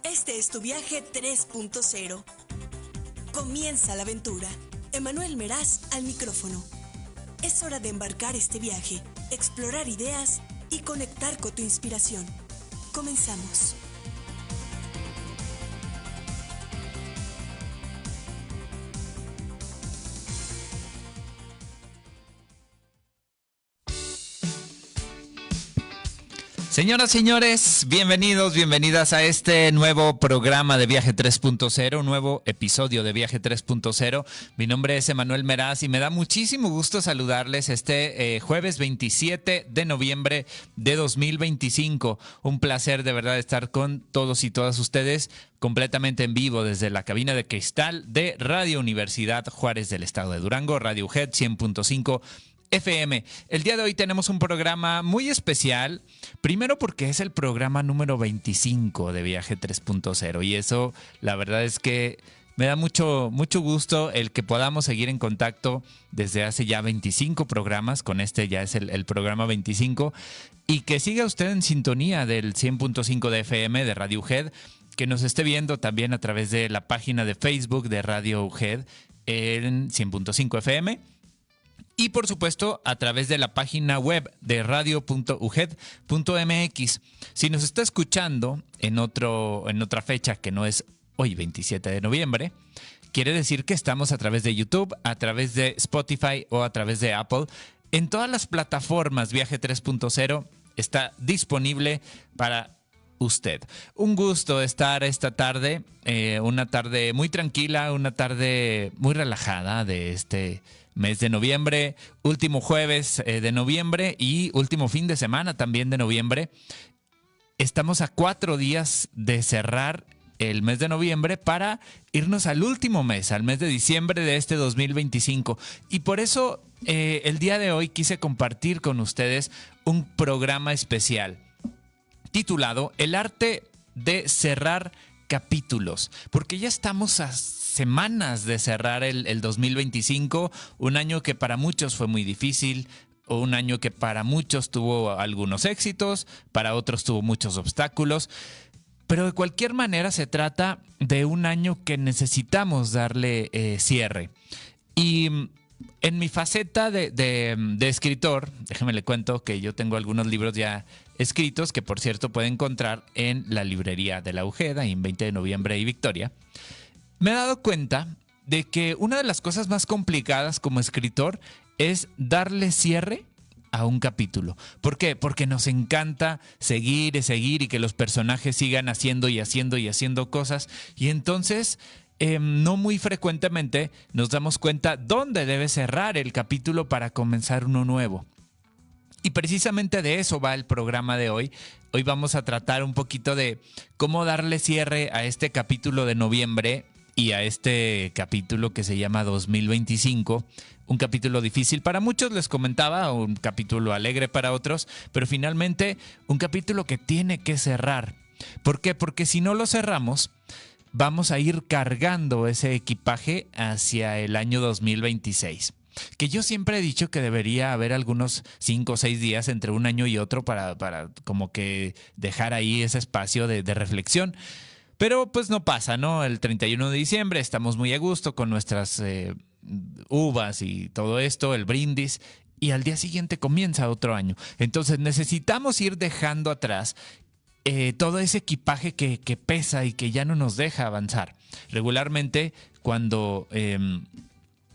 Este es tu viaje 3.0. Comienza la aventura. Emanuel Meraz al micrófono. Es hora de embarcar este viaje, explorar ideas y conectar con tu inspiración. Comenzamos. Señoras, señores, bienvenidos, bienvenidas a este nuevo programa de Viaje 3.0, un nuevo episodio de Viaje 3.0. Mi nombre es Emanuel Meraz y me da muchísimo gusto saludarles este jueves 27 de noviembre de 2025. Un placer de verdad estar con todos y todas ustedes completamente en vivo desde la cabina de cristal de Radio Universidad Juárez del Estado de Durango, Radio UGED 100.5 FM. El día de hoy tenemos un programa muy especial, primero porque es el programa número 25 de Viaje 3.0 y eso la verdad es que me da mucho gusto el que podamos seguir en contacto desde hace ya 25 programas, con este ya es el programa 25, y que siga usted en sintonía del 100.5 de FM de Radio UGED, que nos esté viendo también a través de la página de Facebook de Radio UGED en 100.5 FM. Y por supuesto a través de la página web de radio.uged.mx. Si nos está escuchando en otra fecha que no es hoy 27 de noviembre, quiere decir que estamos a través de YouTube, a través de Spotify o a través de Apple. En todas las plataformas Viaje 3.0 está disponible para usted. Un gusto estar esta tarde, una tarde muy tranquila, una tarde muy relajada de este mes de noviembre, último jueves de noviembre y último fin de semana también de noviembre. Estamos a 4 días de cerrar el mes de noviembre para irnos al último mes, al mes de diciembre de este 2025. Y por eso el día de hoy quise compartir con ustedes un programa especial titulado El arte de cerrar capítulos, porque ya estamos a semanas de cerrar el 2025, un año que para muchos fue muy difícil, o un año que para muchos tuvo algunos éxitos, para otros tuvo muchos obstáculos, pero de cualquier manera se trata de un año que necesitamos darle cierre. Y en mi faceta de escritor, déjeme le cuento que yo tengo algunos libros ya escritos que por cierto puede encontrar en la librería de la UGED, en 20 de noviembre y Victoria. Me he dado cuenta de que una de las cosas más complicadas como escritor es darle cierre a un capítulo. ¿Por qué? Porque nos encanta seguir y que los personajes sigan haciendo y haciendo cosas, y entonces no muy frecuentemente nos damos cuenta dónde debe cerrar el capítulo para comenzar uno nuevo. Y precisamente de eso va el programa de hoy. Hoy vamos a tratar un poquito de cómo darle cierre a este capítulo de noviembre y a este capítulo que se llama 2025. Un capítulo difícil para muchos, les comentaba, un capítulo alegre para otros, pero finalmente un capítulo que tiene que cerrar. ¿Por qué? Porque si no lo cerramos, vamos a ir cargando ese equipaje hacia el año 2026. Que yo siempre he dicho que debería haber algunos 5 o 6 días entre un año y otro para como que dejar ahí ese espacio de reflexión. Pero pues no pasa, ¿no? El 31 de diciembre estamos muy a gusto con nuestras uvas y todo esto, el brindis, y al día siguiente comienza otro año. Entonces necesitamos ir dejando atrás todo ese equipaje que pesa y que ya no nos deja avanzar. Regularmente cuando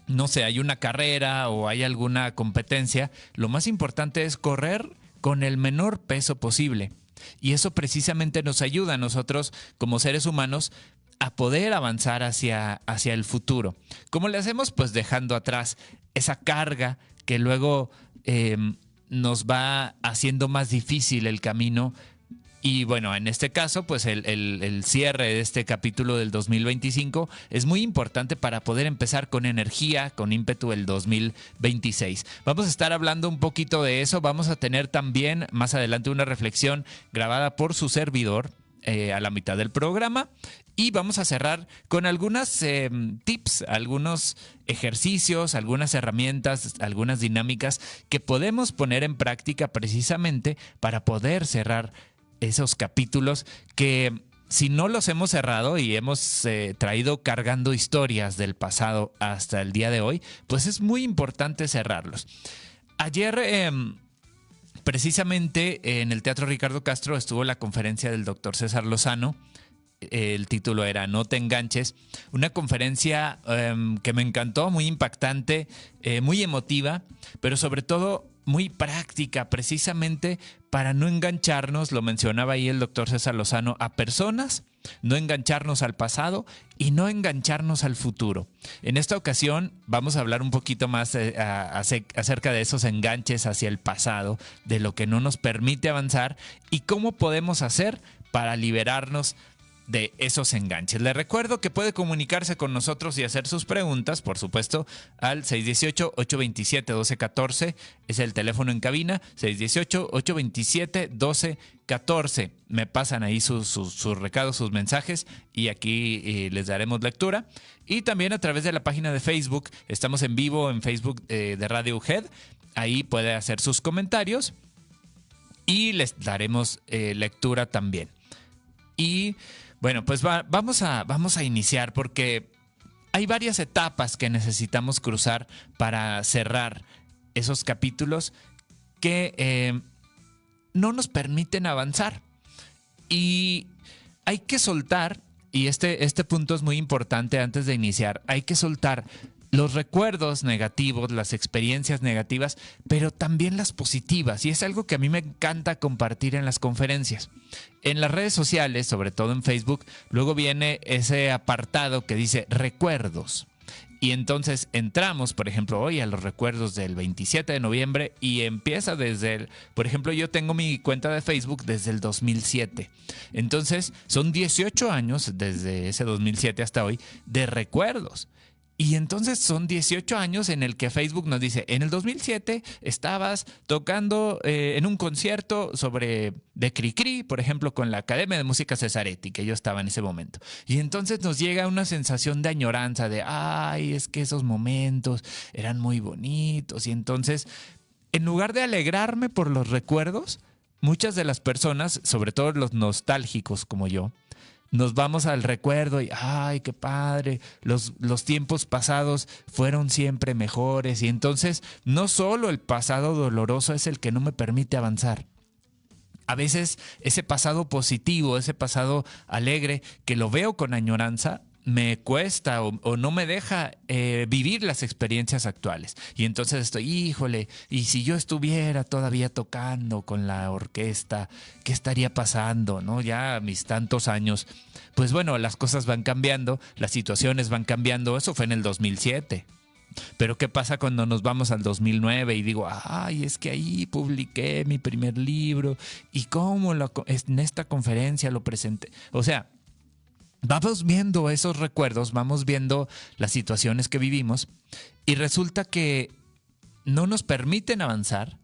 no sé, hay una carrera o hay alguna competencia, lo más importante es correr con el menor peso posible. Y eso precisamente nos ayuda a nosotros como seres humanos a poder avanzar hacia el futuro. ¿Cómo le hacemos? Pues dejando atrás esa carga que luego nos va haciendo más difícil el camino. Y bueno, en este caso, pues el cierre de este capítulo del 2025 es muy importante para poder empezar con energía, con ímpetu el 2026. Vamos a estar hablando un poquito de eso. Vamos a tener también más adelante una reflexión grabada por su servidor a la mitad del programa. Y vamos a cerrar con algunas tips, algunos ejercicios, algunas herramientas, algunas dinámicas que podemos poner en práctica precisamente para poder cerrar esos capítulos que si no los hemos cerrado y hemos traído cargando historias del pasado hasta el día de hoy, pues es muy importante cerrarlos. Ayer, precisamente en el Teatro Ricardo Castro, estuvo la conferencia del doctor César Lozano. El título era No te enganches, una conferencia que me encantó, muy impactante, muy emotiva, pero sobre todo muy práctica, precisamente para no engancharnos, lo mencionaba ahí el doctor César Lozano, a personas, no engancharnos al pasado y no engancharnos al futuro. En esta ocasión vamos a hablar un poquito más acerca de esos enganches hacia el pasado, de lo que no nos permite avanzar y cómo podemos hacer para liberarnos de esos enganches. Le recuerdo que puede comunicarse con nosotros y hacer sus preguntas, por supuesto, al 618-827-1214, es el teléfono en cabina, 618-827-1214. Me pasan ahí sus recados, sus mensajes y aquí les daremos lectura. Y también a través de la página de Facebook, estamos en vivo en Facebook de Radio UGED, ahí puede hacer sus comentarios y les daremos lectura también. Y bueno, pues vamos a iniciar porque hay varias etapas que necesitamos cruzar para cerrar esos capítulos que no nos permiten avanzar. Y hay que soltar, y este punto es muy importante antes de iniciar, hay que soltar los recuerdos negativos, las experiencias negativas, pero también las positivas. Y es algo que a mí me encanta compartir en las conferencias. En las redes sociales, sobre todo en Facebook, luego viene ese apartado que dice recuerdos. Y entonces entramos, por ejemplo, hoy a los recuerdos del 27 de noviembre y empieza desde por ejemplo, yo tengo mi cuenta de Facebook desde el 2007. Entonces, son 18 años desde ese 2007 hasta hoy de recuerdos. Y entonces son 18 años en el que Facebook nos dice, en el 2007 estabas tocando en un concierto de Cricri, por ejemplo, con la Academia de Música Cesaretti, que yo estaba en ese momento. Y entonces nos llega una sensación de añoranza, de, ay, es que esos momentos eran muy bonitos. Y entonces, en lugar de alegrarme por los recuerdos, muchas de las personas, sobre todo los nostálgicos como yo, nos vamos al recuerdo y ¡ay, qué padre! Los tiempos pasados fueron siempre mejores. Y entonces no solo el pasado doloroso es el que no me permite avanzar. A veces ese pasado positivo, ese pasado alegre, que lo veo con añoranza, me cuesta o no me deja vivir las experiencias actuales. Y entonces estoy, híjole, y si yo estuviera todavía tocando con la orquesta, ¿qué estaría pasando? ¿No? Ya a mis tantos años, pues bueno, las cosas van cambiando, las situaciones van cambiando. Eso fue en el 2007. Pero ¿qué pasa cuando nos vamos al 2009 y digo, ay, es que ahí publiqué mi primer libro y cómo en esta conferencia lo presenté? O sea, vamos viendo esos recuerdos, vamos viendo las situaciones que vivimos y resulta que no nos permiten avanzar,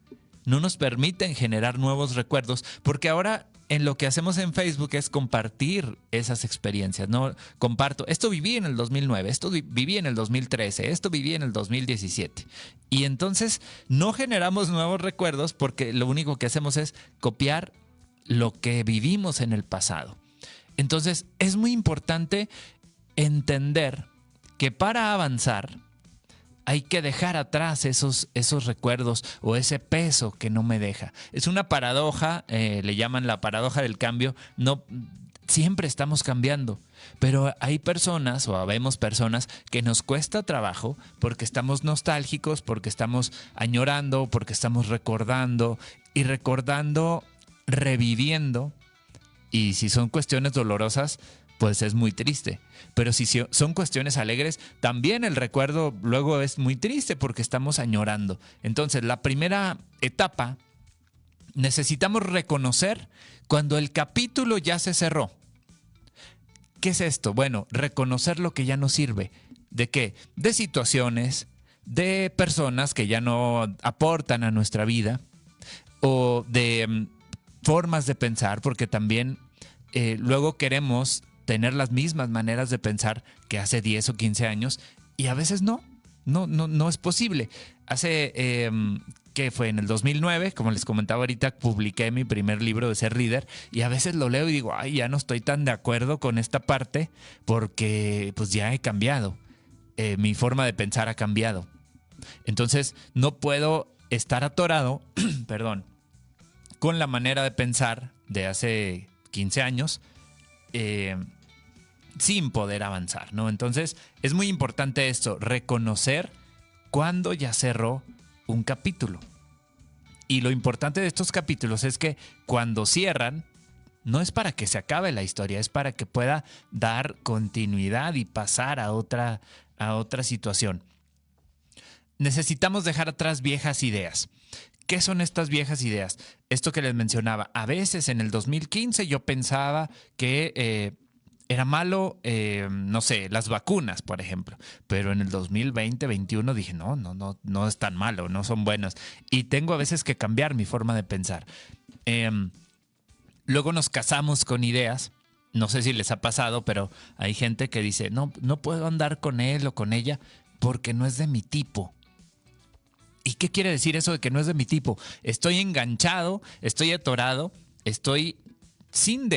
no nos permiten generar nuevos recuerdos, porque ahora en lo que hacemos en Facebook es compartir esas experiencias, ¿no? Comparto, esto viví en el 2009, esto viví en el 2013, esto viví en el 2017. Y entonces no generamos nuevos recuerdos porque lo único que hacemos es copiar lo que vivimos en el pasado. Entonces, es muy importante entender que para avanzar hay que dejar atrás esos recuerdos o ese peso que no me deja. Es una paradoja, le llaman la paradoja del cambio. No, siempre estamos cambiando, pero hay personas o habemos personas que nos cuesta trabajo porque estamos nostálgicos, porque estamos añorando, porque estamos recordando y reviviendo. Y si son cuestiones dolorosas, pues es muy triste. Pero si son cuestiones alegres, también el recuerdo luego es muy triste porque estamos añorando. Entonces, la primera etapa, necesitamos reconocer cuando el capítulo ya se cerró. ¿Qué es esto? Bueno, reconocer lo que ya no sirve. ¿De qué? De situaciones, de personas que ya no aportan a nuestra vida o de formas de pensar, porque también luego queremos tener las mismas maneras de pensar que hace 10 o 15 años y a veces no es posible. Hace que fue en el 2009, como les comentaba ahorita, publiqué mi primer libro de ser líder y a veces lo leo y digo, ay, ya no estoy tan de acuerdo con esta parte porque pues ya he cambiado, mi forma de pensar ha cambiado. Entonces no puedo estar atorado, perdón, con la manera de pensar de hace 15 años sin poder avanzar, ¿no? Entonces es muy importante esto, reconocer cuando ya cerró un capítulo. Y lo importante de estos capítulos es que cuando cierran, no es para que se acabe la historia, es para que pueda dar continuidad y pasar a otra situación. Necesitamos dejar atrás viejas ideas. ¿Qué son estas viejas ideas? Esto que les mencionaba, a veces en el 2015 yo pensaba que era malo, no sé, las vacunas, por ejemplo. Pero en el 2020-21 dije, no es tan malo, no son buenas. Y tengo a veces que cambiar mi forma de pensar. Luego nos casamos con ideas. No sé si les ha pasado, pero hay gente que dice, no puedo andar con él o con ella porque no es de mi tipo. ¿Y qué quiere decir eso de que no es de mi tipo? Estoy enganchado, estoy atorado, estoy sin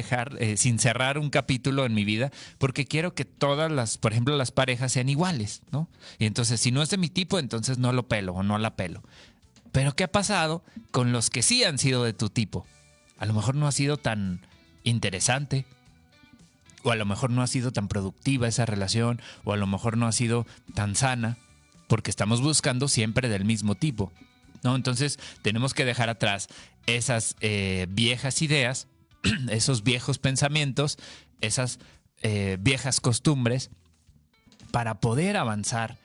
cerrar un capítulo en mi vida, porque quiero que todas por ejemplo, las parejas sean iguales, ¿no? Y entonces, si no es de mi tipo, entonces no lo pelo o no la pelo. Pero ¿qué ha pasado con los que sí han sido de tu tipo? A lo mejor no ha sido tan interesante, o a lo mejor no ha sido tan productiva esa relación, o a lo mejor no ha sido tan sana, porque estamos buscando siempre del mismo tipo, ¿no? Entonces, tenemos que dejar atrás esas viejas ideas, esos viejos pensamientos, esas viejas costumbres para poder avanzar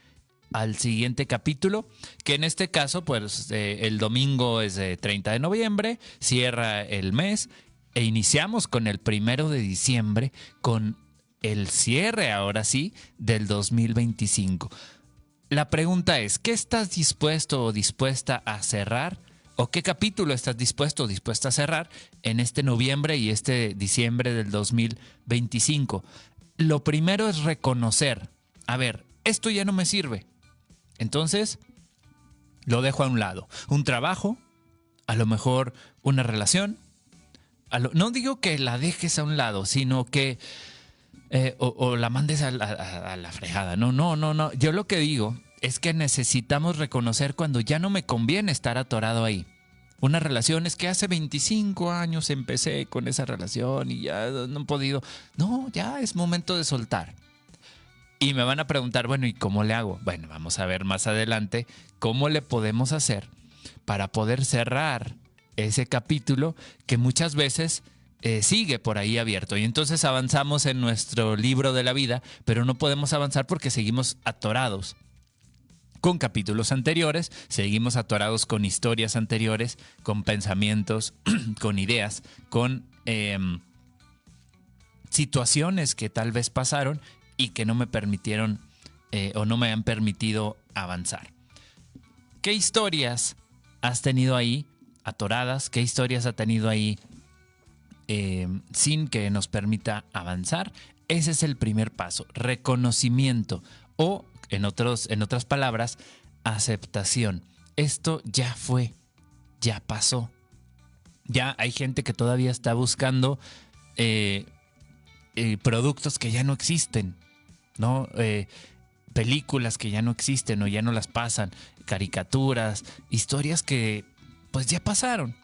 al siguiente capítulo, que en este caso, pues el domingo es 30 de noviembre, cierra el mes e iniciamos con el 1 de diciembre, con el cierre, ahora sí, del 2025. La pregunta es, ¿qué estás dispuesto o dispuesta a cerrar? ¿O qué capítulo estás dispuesto o dispuesta a cerrar en este noviembre y este diciembre del 2025? Lo primero es reconocer, a ver, esto ya no me sirve. Entonces, lo dejo a un lado. Un trabajo, a lo mejor una relación. No digo que la dejes a un lado, sino que o la mandes a la fregada. No. Yo lo que digo es que necesitamos reconocer cuando ya no me conviene estar atorado ahí. Una relación es que hace 25 años empecé con esa relación y ya no he podido. No, ya es momento de soltar. Y me van a preguntar, bueno, ¿y cómo le hago? Bueno, vamos a ver más adelante cómo le podemos hacer para poder cerrar ese capítulo que muchas veces sigue por ahí abierto. Y entonces avanzamos en nuestro libro de la vida, pero no podemos avanzar porque seguimos atorados con capítulos anteriores, seguimos atorados con historias anteriores, con pensamientos, con ideas, con situaciones que tal vez pasaron y que no me permitieron o no me han permitido avanzar. ¿Qué historias has tenido ahí atoradas? ¿Qué historias ha tenido ahí sin que nos permita avanzar? Ese es el primer paso, reconocimiento o, en otras palabras, aceptación. Esto ya fue, ya pasó. Ya hay gente que todavía está buscando productos que ya no existen, ¿no? Películas que ya no existen o ya no las pasan, caricaturas, historias que pues ya pasaron.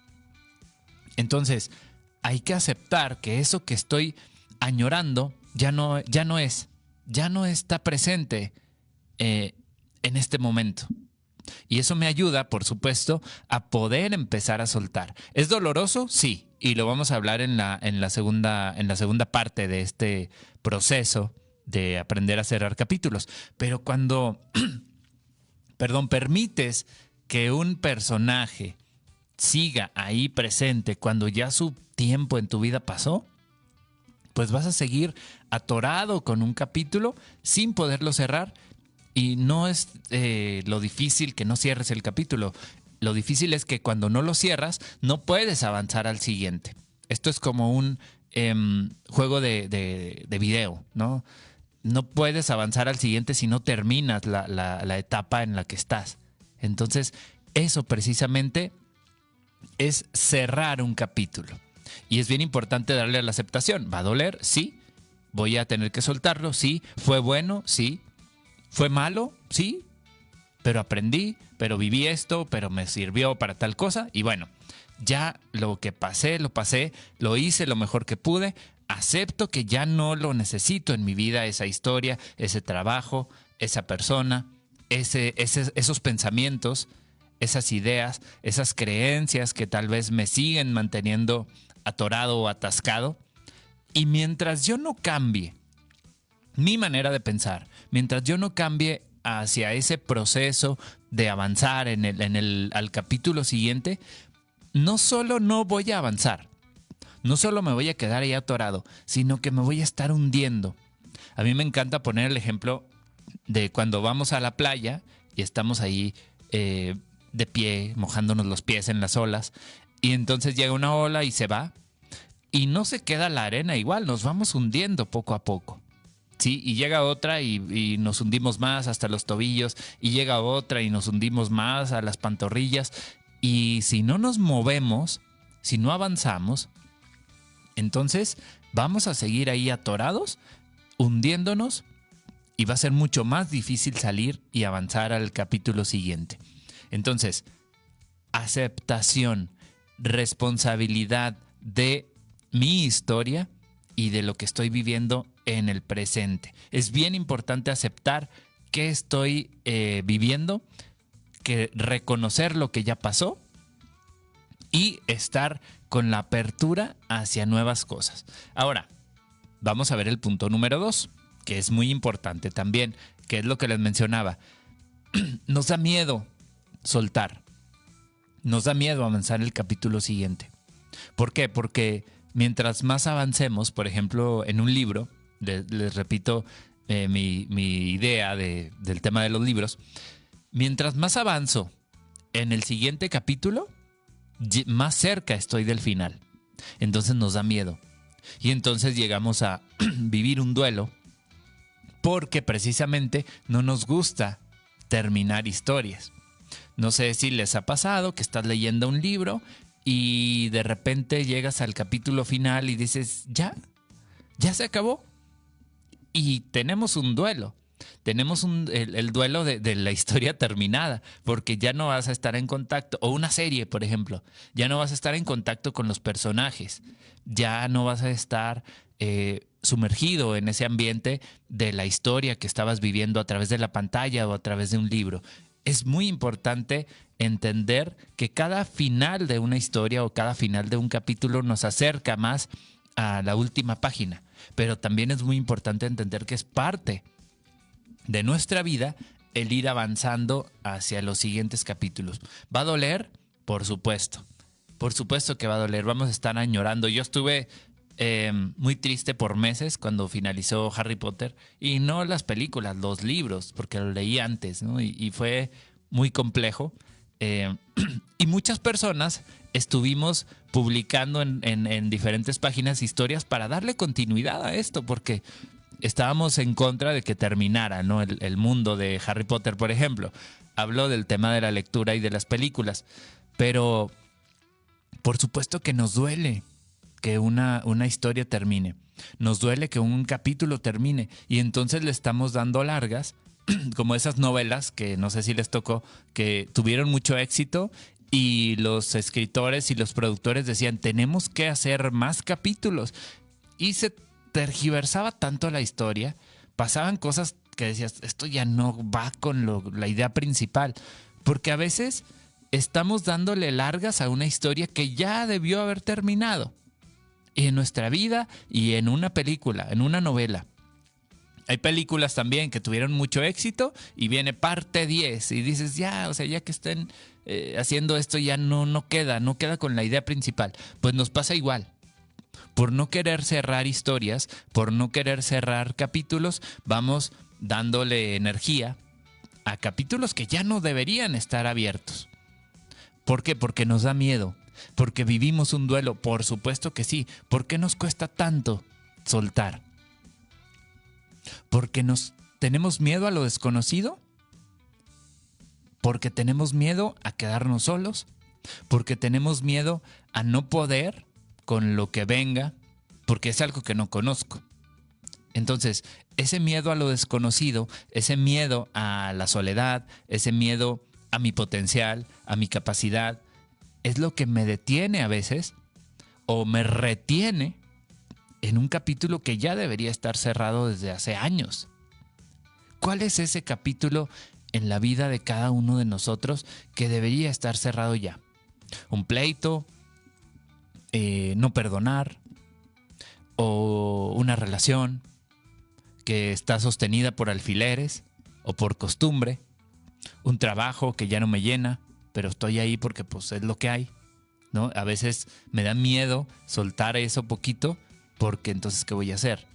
Entonces, hay que aceptar que eso que estoy añorando ya no está presente en este momento. Y eso me ayuda, por supuesto, a poder empezar a soltar. ¿Es doloroso? Sí. Y lo vamos a hablar en la segunda parte de este proceso de aprender a cerrar capítulos. Pero cuando, permites que un personaje siga ahí presente cuando ya su tiempo en tu vida pasó, pues vas a seguir atorado con un capítulo sin poderlo cerrar. Y no es lo difícil que no cierres el capítulo. Lo difícil es que cuando no lo cierras, no puedes avanzar al siguiente. Esto es como un juego de video, ¿no? No puedes avanzar al siguiente si no terminas la etapa en la que estás. Entonces, eso precisamente es cerrar un capítulo. Y es bien importante darle a la aceptación. ¿Va a doler? Sí. ¿Voy a tener que soltarlo? Sí. ¿Fue bueno? Sí. ¿Fue malo? Sí. Pero aprendí, pero viví esto, pero me sirvió para tal cosa. Y bueno, ya lo que pasé, lo hice lo mejor que pude. Acepto que ya no lo necesito en mi vida, esa historia, ese trabajo, esa persona, esos pensamientos, esas ideas, esas creencias que tal vez me siguen manteniendo atorado o atascado. Y mientras yo no cambie mi manera de pensar, mientras yo no cambie hacia ese proceso de avanzar al capítulo siguiente, no solo no voy a avanzar, no solo me voy a quedar ahí atorado, sino que me voy a estar hundiendo. A mí me encanta poner el ejemplo de cuando vamos a la playa y estamos ahí de pie, mojándonos los pies en las olas, y entonces llega una ola y se va, y no se queda la arena igual, nos vamos hundiendo poco a poco. Sí, y llega otra y nos hundimos más hasta los tobillos, y llega otra y nos hundimos más a las pantorrillas, y si no nos movemos, si no avanzamos, entonces vamos a seguir ahí atorados, hundiéndonos, y va a ser mucho más difícil salir y avanzar al capítulo siguiente. Entonces, aceptación, responsabilidad de mi historia y de lo que estoy viviendo en el presente. Es bien importante aceptar qué estoy viviendo, que reconocer lo que ya pasó y estar con la apertura hacia nuevas cosas. Ahora, vamos a ver el punto número 2, que es muy importante también, que es lo que les mencionaba. Nos da miedo soltar. Nos da miedo avanzar el capítulo siguiente. ¿Por qué? Porque mientras más avancemos, por ejemplo, en un libro, les repito mi idea del tema de los libros, mientras más avanzo en el siguiente capítulo, más cerca estoy del final. Entonces nos da miedo. Y entonces llegamos a vivir un duelo porque precisamente no nos gusta terminar historias. No sé si les ha pasado que estás leyendo un libro y de repente llegas al capítulo final y dices, ya se acabó. Y tenemos un duelo. Tenemos el duelo de la historia terminada, porque ya no vas a estar en contacto, o una serie, por ejemplo, ya no vas a estar en contacto con los personajes, ya no vas a estar sumergido en ese ambiente de la historia que estabas viviendo a través de la pantalla o a través de un libro. Es muy importante entender que cada final de una historia o cada final de un capítulo nos acerca más a la última página, pero también es muy importante entender que es parte de nuestra vida el ir avanzando hacia los siguientes capítulos. ¿Va a doler? Por supuesto. Por supuesto que va a doler. Vamos a estar añorando. Yo estuve muy triste por meses cuando finalizó Harry Potter, y no las películas, los libros, porque lo leí antes, ¿no? Y fue muy complejo. Y muchas personas estuvimos publicando en diferentes páginas historias para darle continuidad a esto, porque estábamos en contra de que terminara, ¿no? El mundo de Harry Potter, por ejemplo. Hablo del tema de la lectura y de las películas, pero por supuesto que nos duele que una historia termine. Nos duele que un capítulo termine, y entonces le estamos dando largas, como esas novelas que no sé si les tocó, que tuvieron mucho éxito y los escritores y los productores decían, tenemos que hacer más capítulos, y se tergiversaba tanto la historia, pasaban cosas que decías, esto ya no va con la idea principal, porque a veces estamos dándole largas a una historia que ya debió haber terminado. Y en nuestra vida y en una película, en una novela. Hay películas también que tuvieron mucho éxito y viene parte 10 y dices, ya, o sea, ya que estén haciendo esto ya no queda con la idea principal. Pues nos pasa igual. Por no querer cerrar historias, por no querer cerrar capítulos, vamos dándole energía a capítulos que ya no deberían estar abiertos. ¿Por qué? Porque nos da miedo. Porque vivimos un duelo, por supuesto que sí. ¿Por qué nos cuesta tanto soltar? ¿Porque tenemos miedo a lo desconocido? porque tenemos miedo a quedarnos solos, porque tenemos miedo a no poder con lo que venga, porque es algo que no conozco. Entonces, ese miedo a lo desconocido, ese miedo a la soledad, ese miedo a mi potencial, a mi capacidad, es lo que me detiene a veces o me retiene en un capítulo que ya debería estar cerrado desde hace años. ¿Cuál es ese capítulo en la vida de cada uno de nosotros que debería estar cerrado ya? Un pleito, no perdonar, o una relación que está sostenida por alfileres o por costumbre, un trabajo que ya no me llena, pero estoy ahí porque pues es lo que hay, ¿no? A veces me da miedo soltar eso poquito porque entonces ¿qué voy a hacer?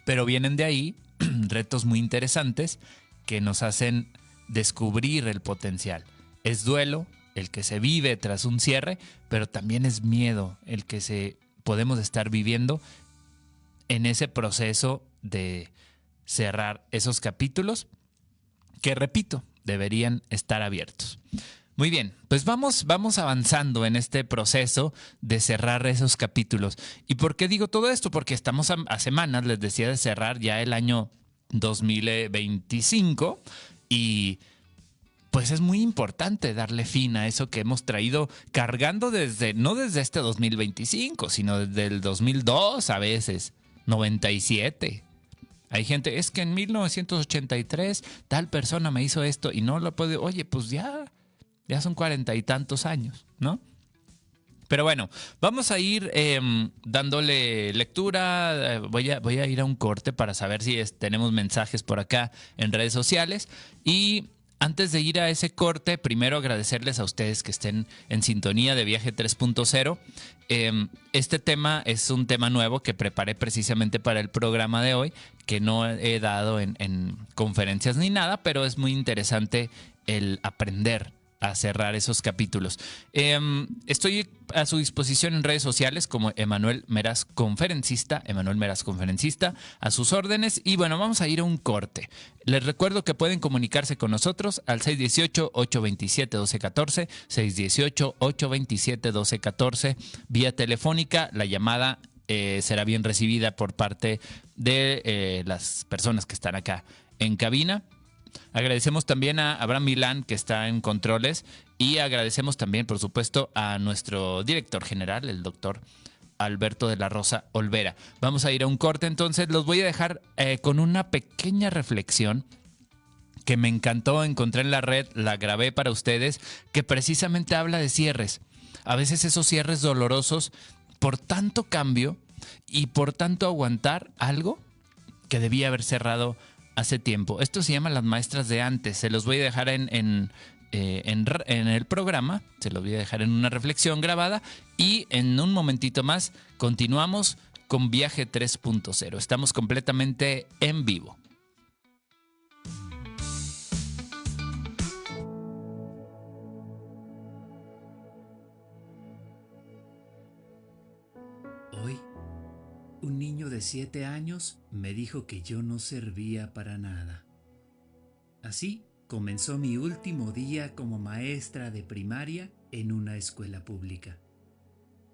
Pero vienen de ahí retos muy interesantes que nos hacen descubrir el potencial. Es duelo el que se vive tras un cierre, pero también es miedo el que podemos estar viviendo en ese proceso de cerrar esos capítulos que, repito, deberían estar abiertos. Muy bien, pues vamos avanzando en este proceso de cerrar esos capítulos. ¿Y por qué digo todo esto? Porque estamos a semanas, les decía, de cerrar ya el año 2025 y pues es muy importante darle fin a eso que hemos traído cargando no desde este 2025, sino desde el 2002 a veces, 97. Hay gente, es que en 1983 tal persona me hizo esto y no lo puede, oye, pues ya son 40 y tantos años, ¿no? Pero bueno, vamos a ir dándole lectura. Voy a ir a un corte para saber si tenemos mensajes por acá en redes sociales. Y antes de ir a ese corte, primero agradecerles a ustedes que estén en sintonía de Viaje 3.0. Este tema es un tema nuevo que preparé precisamente para el programa de hoy, que no he dado en conferencias ni nada, pero es muy interesante el aprender a cerrar esos capítulos. Estoy a su disposición en redes sociales como Emanuel Meraz Conferencista, a sus órdenes. Y bueno, vamos a ir a un corte. Les recuerdo que pueden comunicarse con nosotros al 618-827-1214, 618-827-1214, vía telefónica. La llamada será bien recibida por parte de las personas que están acá en cabina. Agradecemos también a Abraham Milán, que está en controles, y agradecemos también, por supuesto, a nuestro director general, el doctor Alberto de la Rosa Olvera. Vamos a ir a un corte, entonces los voy a dejar con una pequeña reflexión que me encantó, encontré en la red, la grabé para ustedes, que precisamente habla de cierres. A veces esos cierres dolorosos por tanto cambio y por tanto aguantar algo que debía haber cerrado hace tiempo. Esto se llama Las Maestras de Antes. Se los voy a dejar en el programa, se los voy a dejar en una reflexión grabada y en un momentito más continuamos con Viaje 3.0. Estamos completamente en vivo. Hoy, un niño de 7 años me dijo que yo no servía para nada. Así comenzó mi último día como maestra de primaria en una escuela pública.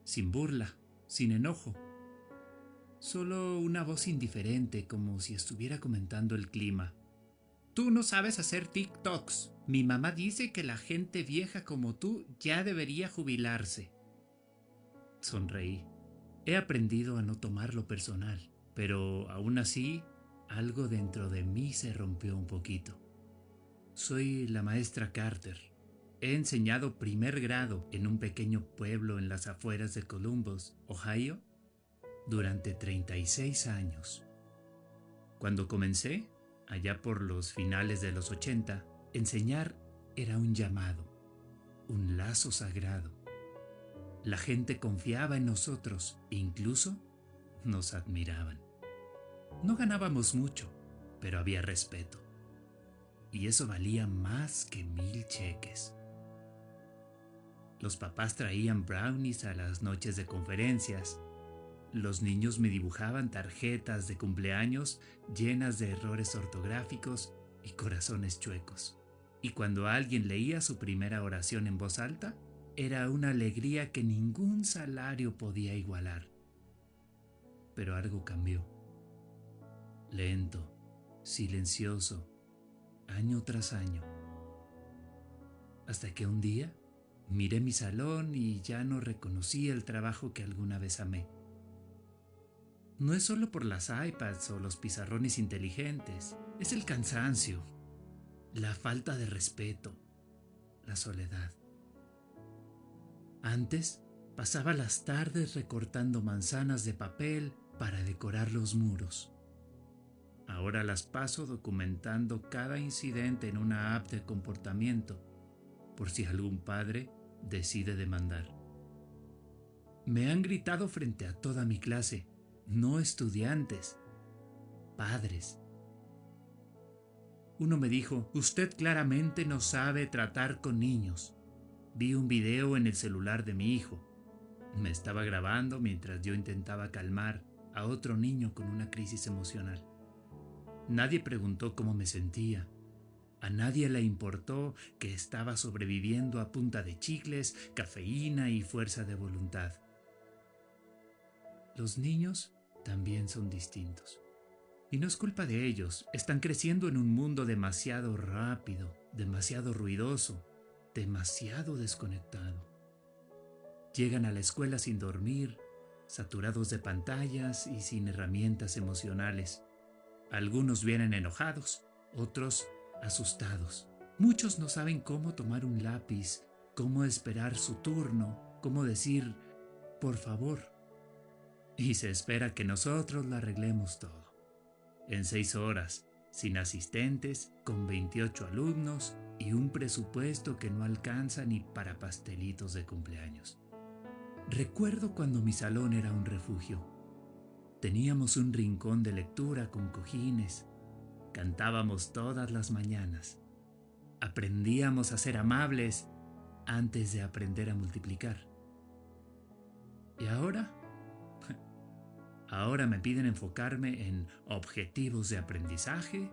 Sin burla, sin enojo. Solo una voz indiferente, como si estuviera comentando el clima. Tú no sabes hacer TikToks. Mi mamá dice que la gente vieja como tú ya debería jubilarse. Sonreí. He aprendido a no tomarlo personal, pero aún así, algo dentro de mí se rompió un poquito. Soy la maestra Carter. He enseñado primer grado en un pequeño pueblo en las afueras de Columbus, Ohio, durante 36 años. Cuando comencé, allá por los finales de los 80, enseñar era un llamado, un lazo sagrado. La gente confiaba en nosotros e incluso nos admiraban. No ganábamos mucho, pero había respeto. Y eso valía más que 1000 cheques. Los papás traían brownies a las noches de conferencias. Los niños me dibujaban tarjetas de cumpleaños llenas de errores ortográficos y corazones chuecos. Y cuando alguien leía su primera oración en voz alta, era una alegría que ningún salario podía igualar. Pero algo cambió. Lento, silencioso, año tras año. Hasta que un día miré mi salón y ya no reconocí el trabajo que alguna vez amé. No es solo por las iPads o los pizarrones inteligentes, es el cansancio, la falta de respeto, la soledad. Antes pasaba las tardes recortando manzanas de papel para decorar los muros. Ahora las paso documentando cada incidente en una app de comportamiento, por si algún padre decide demandar. Me han gritado frente a toda mi clase, no estudiantes, padres. Uno me dijo: usted claramente no sabe tratar con niños. Vi un video en el celular de mi hijo. Me estaba grabando mientras yo intentaba calmar a otro niño con una crisis emocional. Nadie preguntó cómo me sentía. A nadie le importó que estaba sobreviviendo a punta de chicles, cafeína y fuerza de voluntad. Los niños también son distintos. Y no es culpa de ellos. Están creciendo en un mundo demasiado rápido, demasiado ruidoso, demasiado desconectado. Llegan a la escuela sin dormir, saturados de pantallas y sin herramientas emocionales. Algunos vienen enojados, otros asustados. Muchos no saben cómo tomar un lápiz, cómo esperar su turno, cómo decir por favor. Y se espera que nosotros lo arreglemos todo. En 6 horas, sin asistentes, con 28 alumnos y un presupuesto que no alcanza ni para pastelitos de cumpleaños. Recuerdo cuando mi salón era un refugio. Teníamos un rincón de lectura con cojines. Cantábamos todas las mañanas. Aprendíamos a ser amables antes de aprender a multiplicar. ¿Y ahora? Ahora me piden enfocarme en objetivos de aprendizaje,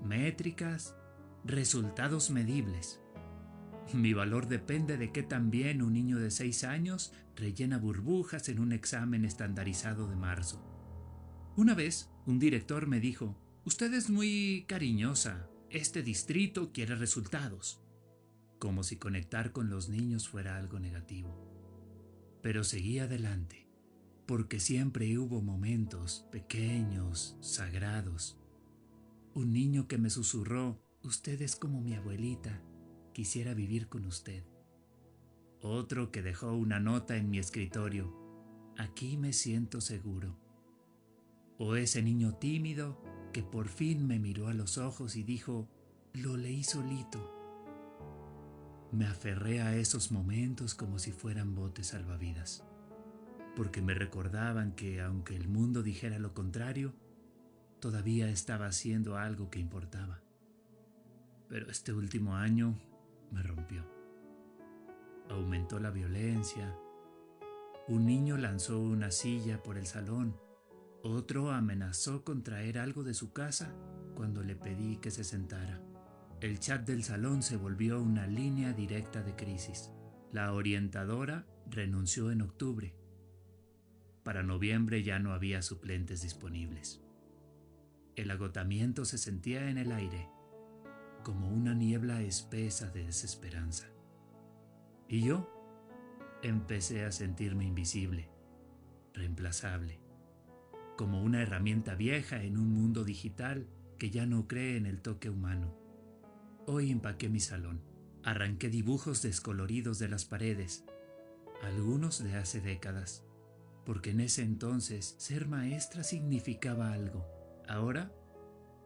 métricas, resultados medibles. Mi valor depende de qué tan bien un niño de 6 años rellena burbujas en un examen estandarizado de marzo. Una vez, un director me dijo: usted es muy cariñosa, este distrito quiere resultados. Como si conectar con los niños fuera algo negativo. Pero seguí adelante, porque siempre hubo momentos pequeños, sagrados. Un niño que me susurró: usted es como mi abuelita, quisiera vivir con usted. Otro que dejó una nota en mi escritorio: aquí me siento seguro. O ese niño tímido que por fin me miró a los ojos y dijo: lo leí solito. Me aferré a esos momentos como si fueran botes salvavidas, porque me recordaban que, aunque el mundo dijera lo contrario, todavía estaba haciendo algo que importaba. Pero este último año me rompió. Aumentó la violencia. Un niño lanzó una silla por el salón. Otro amenazó con traer algo de su casa cuando le pedí que se sentara. El chat del salón se volvió una línea directa de crisis. La orientadora renunció en octubre. Para noviembre ya no había suplentes disponibles. El agotamiento se sentía en el aire, como una niebla espesa de desesperanza. Y yo empecé a sentirme invisible, reemplazable, como una herramienta vieja en un mundo digital que ya no cree en el toque humano. Hoy empaqué mi salón, arranqué dibujos descoloridos de las paredes, algunos de hace décadas, porque en ese entonces ser maestra significaba algo. Ahora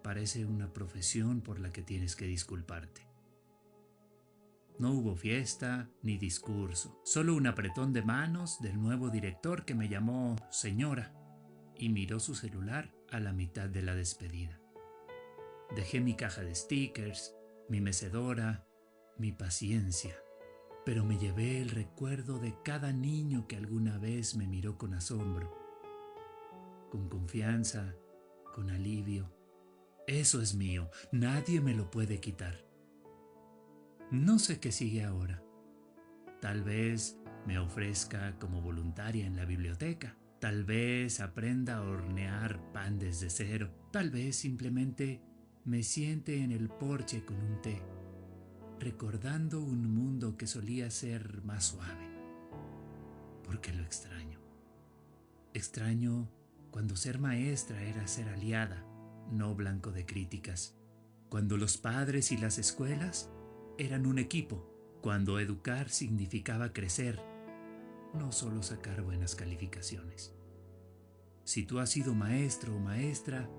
parece una profesión por la que tienes que disculparte. No hubo fiesta ni discurso, solo un apretón de manos del nuevo director que me llamó señora y miró su celular a la mitad de la despedida. Dejé mi caja de stickers, mi mecedora, mi paciencia, pero me llevé el recuerdo de cada niño que alguna vez me miró con asombro, con confianza, con alivio. Eso es mío, nadie me lo puede quitar. No sé qué sigue ahora. Tal vez me ofrezca como voluntaria en la biblioteca. Tal vez aprenda a hornear pan desde cero. Tal vez simplemente me siente en el porche con un té, recordando un mundo que solía ser más suave. Porque lo extraño. Extraño cuando ser maestra era ser aliada, no blanco de críticas. Cuando los padres y las escuelas eran un equipo. Cuando educar significaba crecer, no solo sacar buenas calificaciones. Si tú has sido maestro o maestra,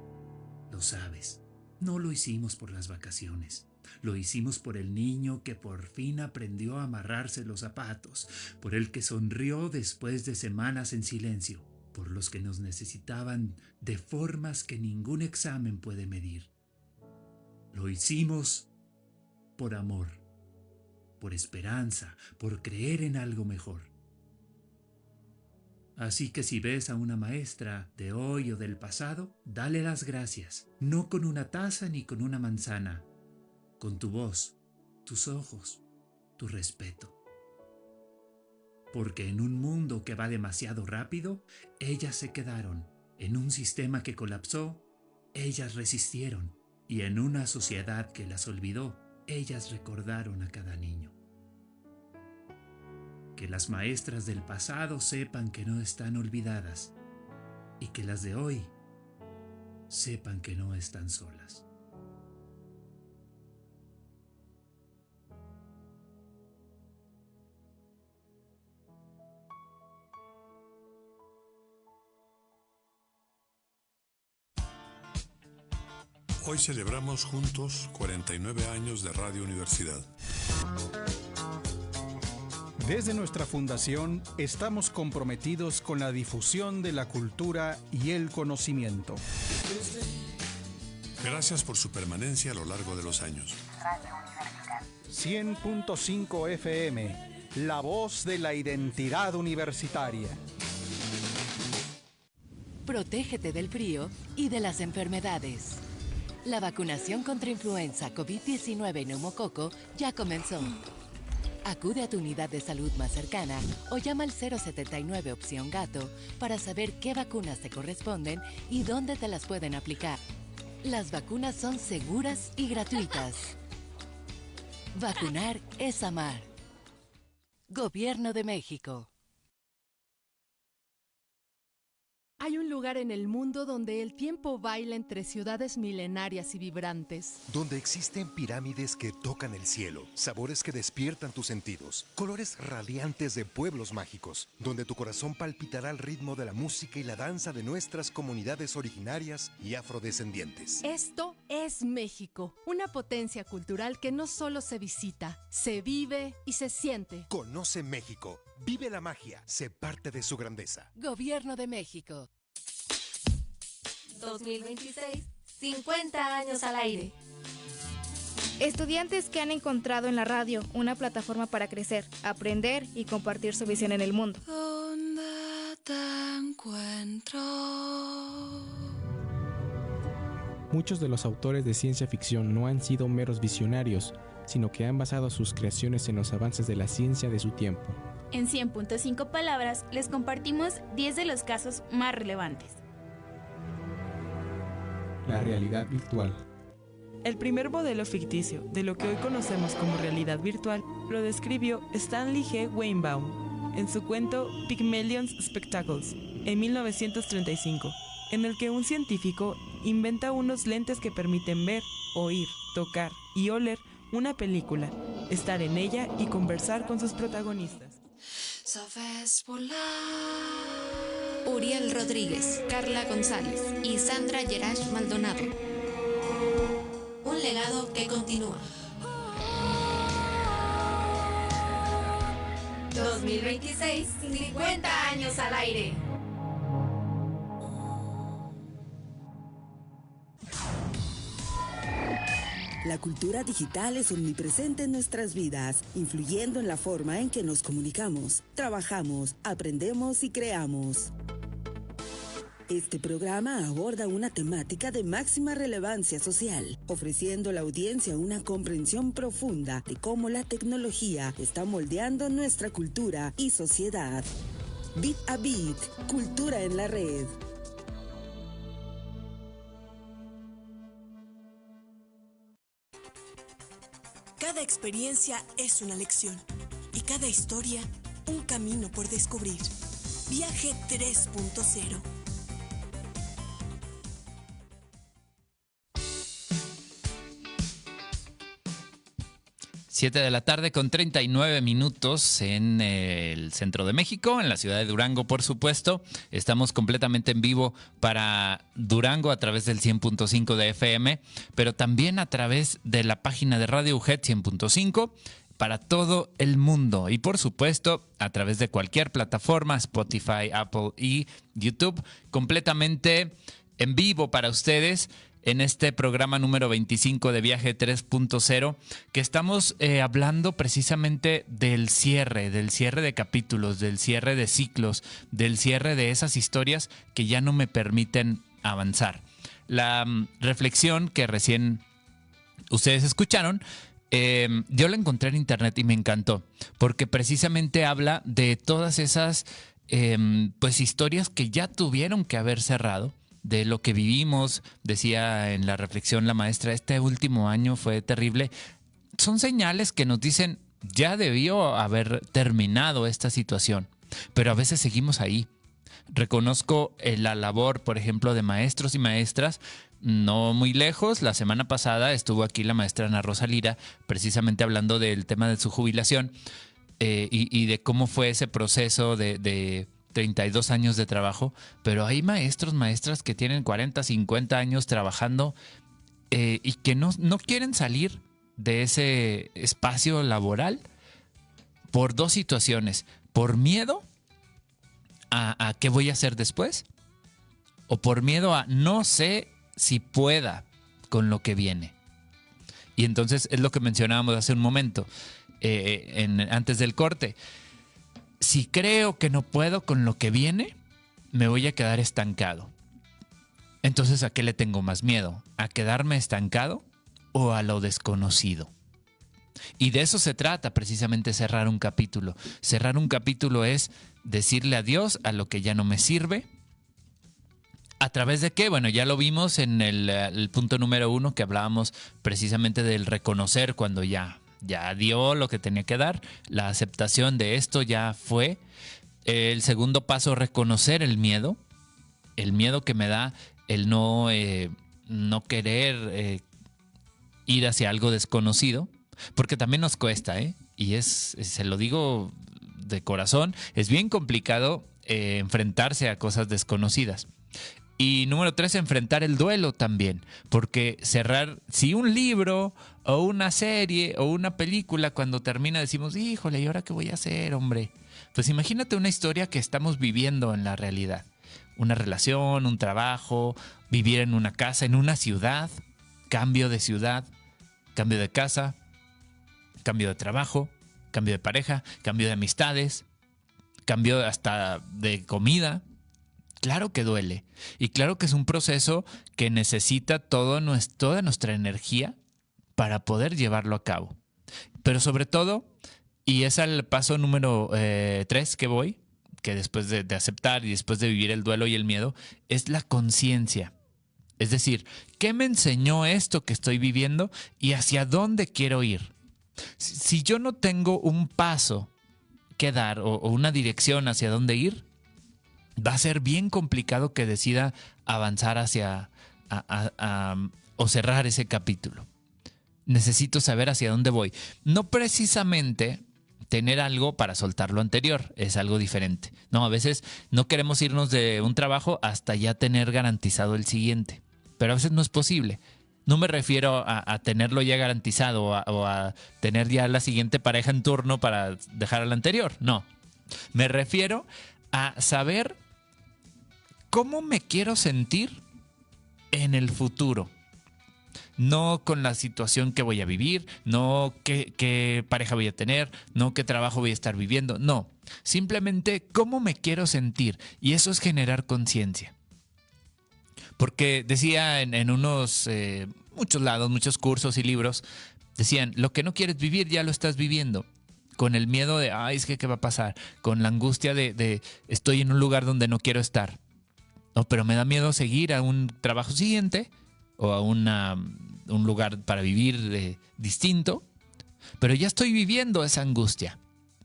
lo sabes. No lo hicimos por las vacaciones. Lo hicimos por el niño que por fin aprendió a amarrarse los zapatos, por el que sonrió después de semanas en silencio, por los que nos necesitaban de formas que ningún examen puede medir. Lo hicimos por amor, por esperanza, por creer en algo mejor. Así que si ves a una maestra de hoy o del pasado, dale las gracias, no con una taza ni con una manzana, con tu voz, tus ojos, tu respeto. Porque en un mundo que va demasiado rápido, ellas se quedaron. En un sistema que colapsó, ellas resistieron. Y en una sociedad que las olvidó, ellas recordaron a cada niño. Que las maestras del pasado sepan que no están olvidadas y que las de hoy sepan que no están solas. Hoy celebramos juntos 49 años de Radio Universidad. Desde nuestra fundación estamos comprometidos con la difusión de la cultura y el conocimiento. Gracias por su permanencia a lo largo de los años. 100.5 FM, la voz de la identidad universitaria. Protégete del frío y de las enfermedades. La vacunación contra influenza, COVID-19 y neumococo ya comenzó. Acude a tu unidad de salud más cercana o llama al 079 opción gato para saber qué vacunas te corresponden y dónde te las pueden aplicar. Las vacunas son seguras y gratuitas. Vacunar es amar. Gobierno de México. Hay un lugar en el mundo donde el tiempo baila entre ciudades milenarias y vibrantes. Donde existen pirámides que tocan el cielo, sabores que despiertan tus sentidos, colores radiantes de pueblos mágicos, donde tu corazón palpitará al ritmo de la música y la danza de nuestras comunidades originarias y afrodescendientes. Esto es México, una potencia cultural que no solo se visita, se vive y se siente. Conoce México, vive la magia, sé parte de su grandeza. Gobierno de México. 2026, 50 años al aire. Estudiantes que han encontrado en la radio una plataforma para crecer, aprender y compartir su visión en el mundo. ¿Dónde te encuentro? Muchos de los autores de ciencia ficción no han sido meros visionarios, sino que han basado sus creaciones en los avances de la ciencia de su tiempo. En 100.5 palabras les compartimos 10 de los casos más relevantes. La realidad virtual. El primer modelo ficticio de lo que hoy conocemos como realidad virtual lo describió Stanley G. Weinbaum en su cuento Pygmalion's Spectacles en 1935, en el que un científico inventa unos lentes que permiten ver, oír, tocar y oler una película, estar en ella y conversar con sus protagonistas. ¿Sabes volar? Uriel Rodríguez, Carla González y Sandra Yerash Maldonado. Un legado que continúa. 2026, 50 años al aire. La cultura digital es omnipresente en nuestras vidas, influyendo en la forma en que nos comunicamos, trabajamos, aprendemos y creamos. Este programa aborda una temática de máxima relevancia social, ofreciendo a la audiencia una comprensión profunda de cómo la tecnología está moldeando nuestra cultura y sociedad. Bit a Bit, cultura en la red. Cada experiencia es una lección y cada historia un camino por descubrir. Viaje 3.0. Siete de la tarde con 39 minutos en el centro de México, en la ciudad de Durango, por supuesto. Estamos completamente en vivo para Durango a través del 100.5 de FM, pero también a través de la página de Radio UGED 100.5 para todo el mundo. Y por supuesto, a través de cualquier plataforma, Spotify, Apple y YouTube, completamente en vivo para ustedes. En este programa número 25 de Viaje 3.0, que estamos hablando precisamente del cierre de capítulos, del cierre de ciclos, del cierre de esas historias que ya no me permiten avanzar. La reflexión que recién ustedes escucharon, yo la encontré en internet y me encantó, porque precisamente habla de todas esas pues historias que ya tuvieron que haber cerrado, de lo que vivimos. Decía en la reflexión la maestra, este último año fue terrible. Son señales que nos dicen, ya debió haber terminado esta situación, pero a veces seguimos ahí. Reconozco la labor, por ejemplo, de maestros y maestras, no muy lejos. La semana pasada estuvo aquí la maestra Ana Rosa Lira, precisamente hablando del tema de su jubilación y de cómo fue ese proceso de 32 años de trabajo, pero hay maestros, maestras que tienen 40, 50 años trabajando y que no quieren salir de ese espacio laboral por dos situaciones: por miedo a qué voy a hacer después, o por miedo a no sé si pueda con lo que viene. Y entonces es lo que mencionábamos hace un momento, antes del corte. Si creo que no puedo con lo que viene, me voy a quedar estancado. Entonces, ¿a qué le tengo más miedo? ¿A quedarme estancado o a lo desconocido? Y de eso se trata precisamente cerrar un capítulo. Cerrar un capítulo es decirle adiós a lo que ya no me sirve. ¿A través de qué? Bueno, ya lo vimos en el punto número 1, que hablábamos precisamente del reconocer cuando ya dio lo que tenía que dar, la aceptación de esto ya fue. El segundo paso, reconocer el miedo que me da el no querer ir hacia algo desconocido, porque también nos cuesta, y se lo digo de corazón, es bien complicado enfrentarse a cosas desconocidas. Y número 3, enfrentar el duelo también, porque cerrar, si un libro o una serie o una película cuando termina decimos, híjole, ¿y ahora qué voy a hacer, hombre? Pues imagínate una historia que estamos viviendo en la realidad. Una relación, un trabajo, vivir en una casa, en una ciudad, cambio de ciudad, cambio de casa, cambio de trabajo, cambio de pareja, cambio de amistades, cambio hasta de comida. Claro que duele, y claro que es un proceso que necesita toda nuestra energía para poder llevarlo a cabo. Pero sobre todo, y es al paso número 3 que voy, que después de aceptar y después de vivir el duelo y el miedo, es la conciencia. Es decir, ¿qué me enseñó esto que estoy viviendo y hacia dónde quiero ir? Si yo no tengo un paso que dar o una dirección hacia dónde ir, va a ser bien complicado que decida avanzar hacia o cerrar ese capítulo. Necesito saber hacia dónde voy. No precisamente tener algo para soltar lo anterior, es algo diferente. No, a veces no queremos irnos de un trabajo hasta ya tener garantizado el siguiente, pero a veces no es posible. No me refiero a tenerlo ya garantizado o a tener ya la siguiente pareja en turno para dejar a la anterior, no. Me refiero a saber cómo me quiero sentir en el futuro. No con la situación que voy a vivir, no qué pareja voy a tener, no qué trabajo voy a estar viviendo, no. Simplemente cómo me quiero sentir, y eso es generar conciencia. Porque decía en unos, muchos lados, muchos cursos y libros, decían, lo que no quieres vivir ya lo estás viviendo. Con el miedo de, ay, es que ¿qué va a pasar? Con la angustia de estoy en un lugar donde no quiero estar. No, pero me da miedo seguir a un trabajo siguiente o a un lugar para vivir distinto. Pero ya estoy viviendo esa angustia.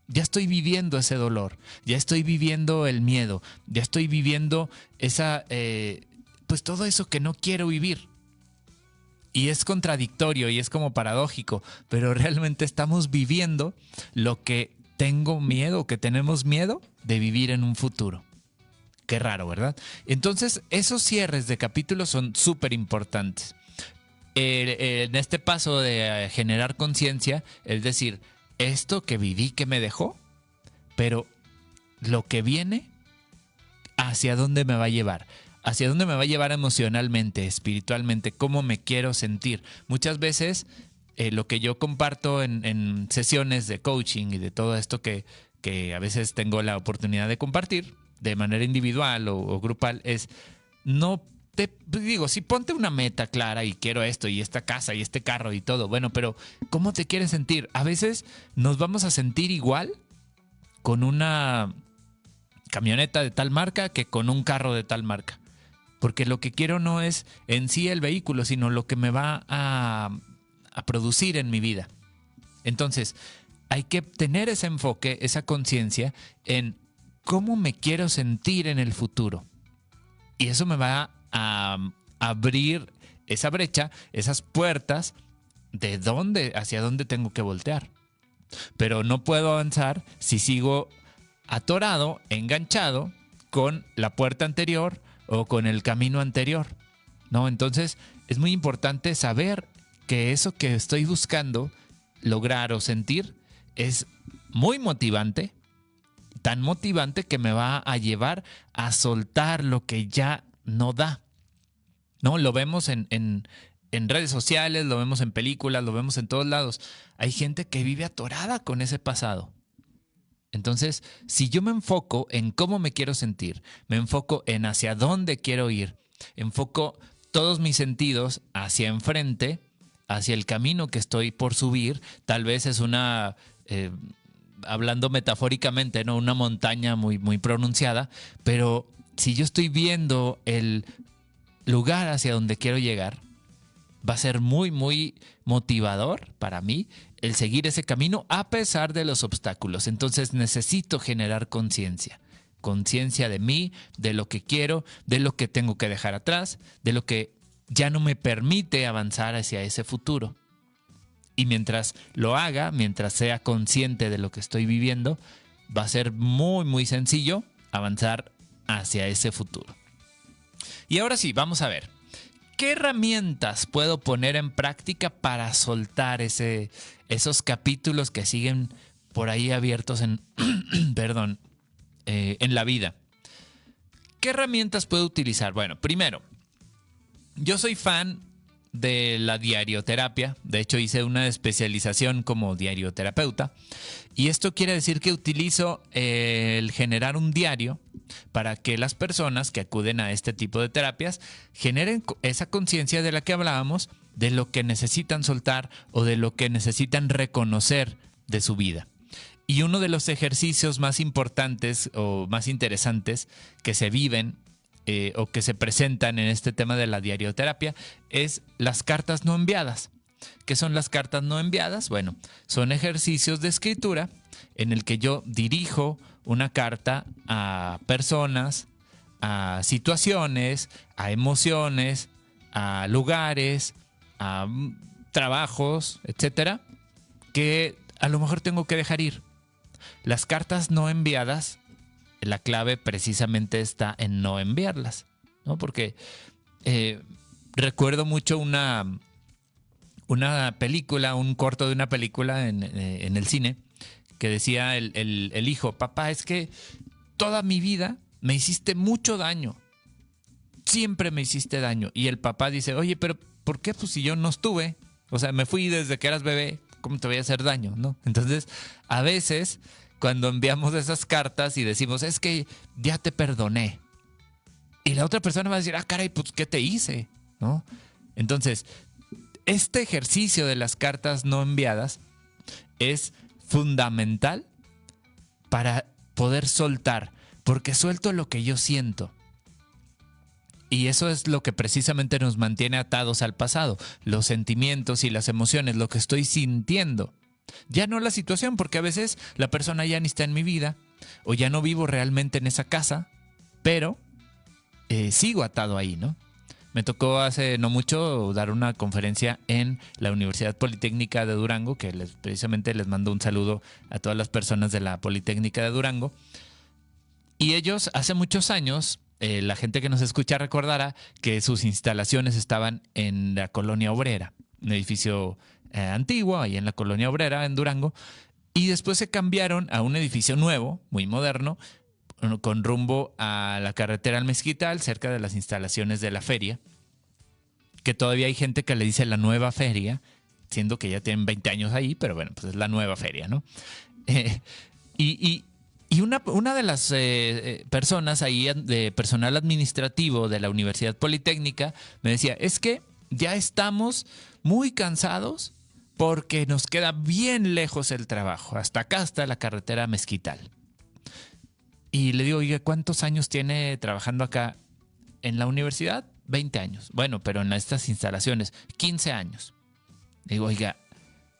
Ya estoy viviendo ese dolor. Ya estoy viviendo el miedo. Ya estoy viviendo pues todo eso que no quiero vivir. Y es contradictorio y es como paradójico, pero realmente estamos viviendo lo que tengo miedo, que tenemos miedo de vivir en un futuro. Qué raro, ¿verdad? Entonces, esos cierres de capítulos son súper importantes. En este paso de generar conciencia, es decir, esto que viví que me dejó, pero lo que viene, ¿hacia dónde me va a llevar? ¿Hacia dónde me va a llevar emocionalmente, espiritualmente? ¿Cómo me quiero sentir? Muchas veces lo que yo comparto en sesiones de coaching y de todo esto que a veces tengo la oportunidad de compartir de manera individual o grupal es, no te digo, sí, ponte una meta clara y quiero esto y esta casa y este carro y todo. Bueno, pero ¿cómo te quieres sentir? A veces nos vamos a sentir igual con una camioneta de tal marca que con un carro de tal marca. Porque lo que quiero no es en sí el vehículo, sino lo que me va a producir en mi vida. Entonces, hay que tener ese enfoque, esa conciencia en cómo me quiero sentir en el futuro. Y eso me va a abrir esa brecha, esas puertas de hacia dónde tengo que voltear. Pero no puedo avanzar si sigo atorado, enganchado con la puerta anterior o con el camino anterior, ¿no? Entonces es muy importante saber que eso que estoy buscando lograr o sentir es muy motivante, tan motivante que me va a llevar a soltar lo que ya no da, ¿no? Lo vemos en redes sociales, lo vemos en películas, lo vemos en todos lados. Hay gente que vive atorada con ese pasado. Entonces, si yo me enfoco en cómo me quiero sentir, me enfoco en hacia dónde quiero ir, enfoco todos mis sentidos hacia enfrente, hacia el camino que estoy por subir, tal vez es una, hablando metafóricamente, ¿no? Una montaña muy, muy pronunciada, pero si yo estoy viendo el lugar hacia donde quiero llegar, va a ser muy, muy motivador para mí el seguir ese camino a pesar de los obstáculos. Entonces necesito generar conciencia. Conciencia de mí, de lo que quiero, de lo que tengo que dejar atrás, de lo que ya no me permite avanzar hacia ese futuro. Y mientras lo haga, mientras sea consciente de lo que estoy viviendo, va a ser muy, muy sencillo avanzar hacia ese futuro. Y ahora sí, vamos a ver. ¿Qué herramientas puedo poner en práctica para soltar esos capítulos que siguen por ahí abiertos en la vida? ¿Qué herramientas puedo utilizar? Bueno, primero, yo soy fan de la diarioterapia. De hecho, hice una especialización como diarioterapeuta. Y esto quiere decir que utilizo el generar un diario para que las personas que acuden a este tipo de terapias generen esa conciencia de la que hablábamos, de lo que necesitan soltar o de lo que necesitan reconocer de su vida. Y uno de los ejercicios más importantes o más interesantes que se viven o que se presentan en este tema de la diarioterapia es las cartas no enviadas. ¿Qué son las cartas no enviadas? Bueno, son ejercicios de escritura en el que yo dirijo una carta a personas, a situaciones, a emociones, a lugares, a trabajos, etcétera, que a lo mejor tengo que dejar ir. Las cartas no enviadas, la clave precisamente está en no enviarlas, ¿no? Porque recuerdo mucho una película, un corto de una película en el cine, que decía el hijo, papá, es que toda mi vida me hiciste mucho daño, siempre me hiciste daño. Y el papá dice, oye, pero ¿por qué? Pues si yo no estuve, o sea, me fui desde que eras bebé, ¿cómo te voy a hacer daño? ¿No? Entonces, a veces, cuando enviamos esas cartas y decimos, es que ya te perdoné, Y la otra persona va a decir, caray, pues, ¿qué te hice? ¿No? Entonces, este ejercicio de las cartas no enviadas es fundamental para poder soltar, porque suelto lo que yo siento. Y eso es lo que precisamente nos mantiene atados al pasado, los sentimientos y las emociones, lo que estoy sintiendo. Ya no la situación, porque a veces la persona ya ni está en mi vida, o ya no vivo realmente en esa casa, pero sigo atado ahí, ¿no? Me tocó hace no mucho dar una conferencia en la Universidad Politécnica de Durango, que precisamente les mando un saludo a todas las personas de la Politécnica de Durango. Y ellos hace muchos años, la gente que nos escucha recordará que sus instalaciones estaban en la Colonia Obrera, un edificio antiguo ahí en la Colonia Obrera en Durango, y después se cambiaron a un edificio nuevo, muy moderno, con rumbo a la carretera al Mezquital, cerca de las instalaciones de la feria, que todavía hay gente que le dice la nueva feria, siendo que ya tienen 20 años ahí, pero bueno, pues es la nueva feria, ¿no? Y una de las personas ahí, de personal administrativo de la Universidad Politécnica, me decía, es que ya estamos muy cansados porque nos queda bien lejos el trabajo. Hasta acá está la carretera Mezquital. Y le digo, oiga, ¿cuántos años tiene trabajando acá en la universidad? 20 años. Bueno, pero en estas instalaciones, 15 años. Le digo, oiga,